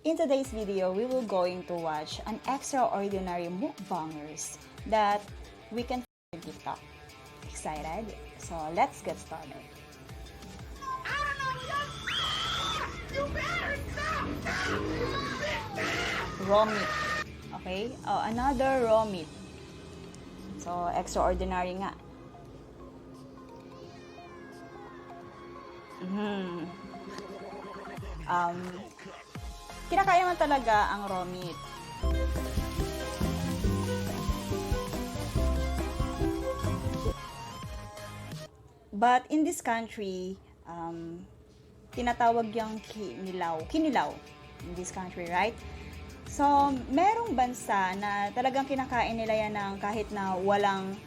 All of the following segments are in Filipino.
In today's video, we will going to watch an extraordinary mukbangers that we can find on TikTok. Excited? So let's get started. Raw meat. Okay? Oh, another raw meat. So, extraordinary nga. Kinakaya man talaga ang raw meat. But in this country, tinatawag yung kinilaw in this country, right? So, merong bansa na talagang kinakain nila yan ng kahit na walang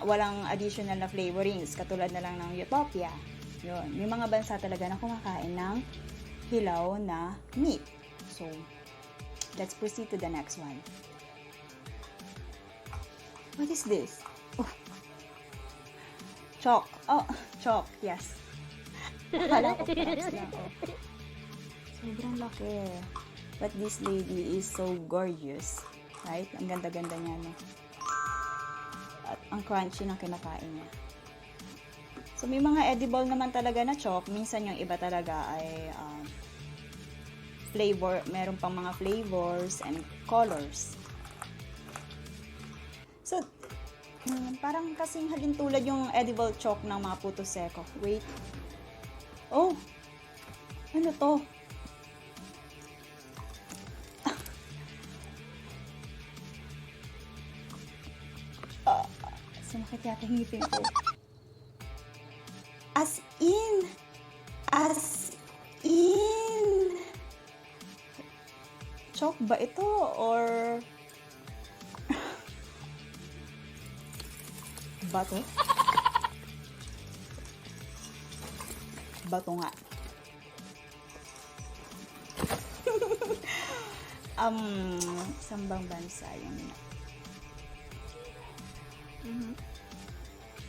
walang additional na flavorings, katulad na lang ng Utopia. Yun, may mga bansa talaga na kumakain ng hilaw na meat. So, let's proceed to the next one. What is this? Oh. Chalk. Oh, chalk. Yes. Akala ko crabs lang. Oh. Sobrang laki. But this lady is so gorgeous. Right? Ang ganda-ganda niya, no? At ang crunchy ng kinakain niya. So, may mga edible naman talaga na chalk. Minsan yung iba talaga ay flavor. Meron pang mga flavors and colors. So, parang kasing halintulad yung edible chalk ng mga puto seko. Wait. Oh! Ano to? Sumakit yata yung ngipin ko. As in! Chalk ba ito? Or bato? Bato nga. Sambang bansa yun.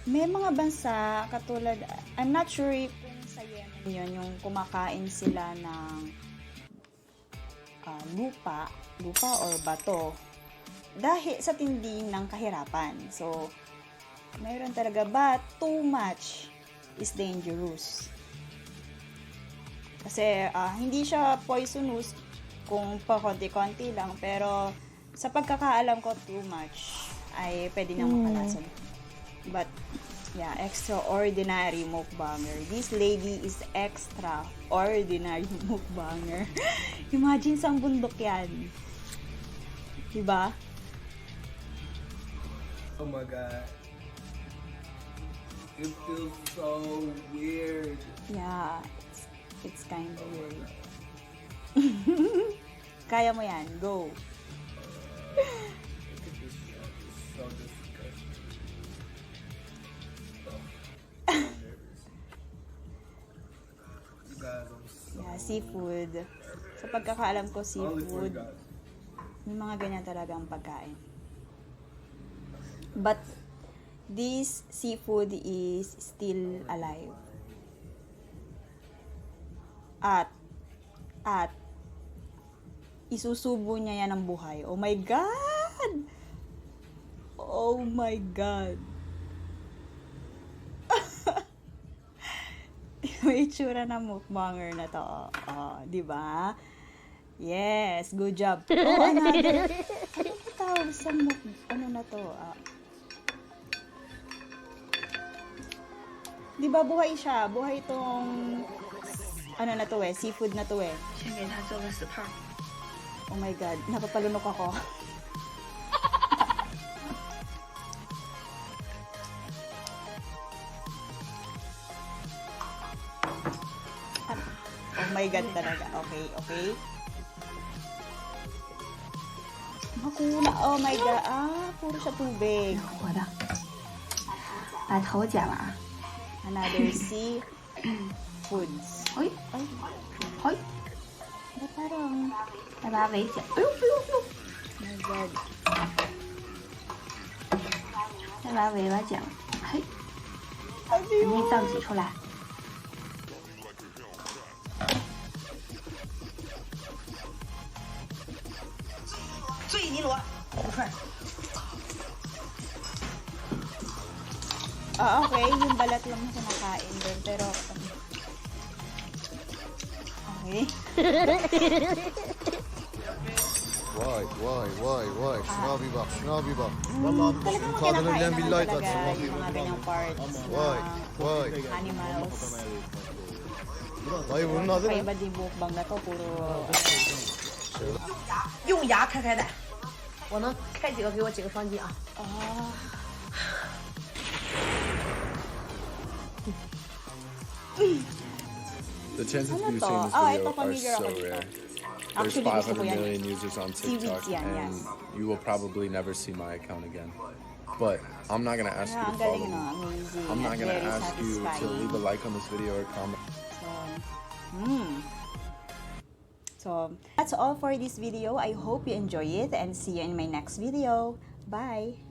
May mga bansa katulad, I'm not sure kung sa Yemen yun, yung kumakain sila ng lupa or bato dahil sa tindi ng kahirapan. So, mayroon talaga, but too much is dangerous. Kasi hindi siya poisonous kung pa konti-konti lang, pero sa pagkakaalam ko, too much ay pwede nang makalason. But, yeah, extraordinary mukbanger. This lady is extraordinary mukbanger. Imagine sa bundok yan. Diba? Oh my God. It feels so weird. Yeah, it's kind of weird. Kaya mo yan. Go. So disgusting. You guys, I'm so Yeah, seafood. Sa pagkakaalam ko, seafood. May mga ganyan talaga ang pagkain. But, this seafood is still alive. At, isusubo niya yan ng buhay. Oh my God! Oh my God! May itsura na mukbanger na to. Oh, di ba? Yes, good job. Oh, another. Ano tawag sa ano na to? Di ba buhay siya? Buhay itong ano na to seafood na to . Oh my God, napapalunok ako. Oh my God talaga. Okay. Makuna. Oh my God. Puro siya tubig. Another sea foods. Ôi, ôi, Na parang, ba vậy chị? oh my God. Ba vậy ba chị? Hey, 你你倒挤出来。Okay, yung balat lang na kumakain din, pero... Okay. Vay. Şuna bir bak. Talagang Tadını kinakain bilen naman billahi talaga tatsın. yung mga ganyang parts Vay. ng animals. Dayı bunun adı ne? Kaya ba di mukbang na to, puro... 用牙开的，我能开几个给我几个双击啊！ Ah, The chances of Ano you to? seeing this Ah, video ito, are familiar so ako dito. rare. There's Actually, gusto ko 500 yan. million users on TikTok, Seaweeds yan, and yes. you will probably never see my account again. But I'm not gonna ask you Yeah, to ang follow galing, me. no? Amazing. I'm not at gonna very ask you to satisfying. leave a like on this video or comment. So, that's all for this video. I hope you enjoy it and see you in my next video. Bye!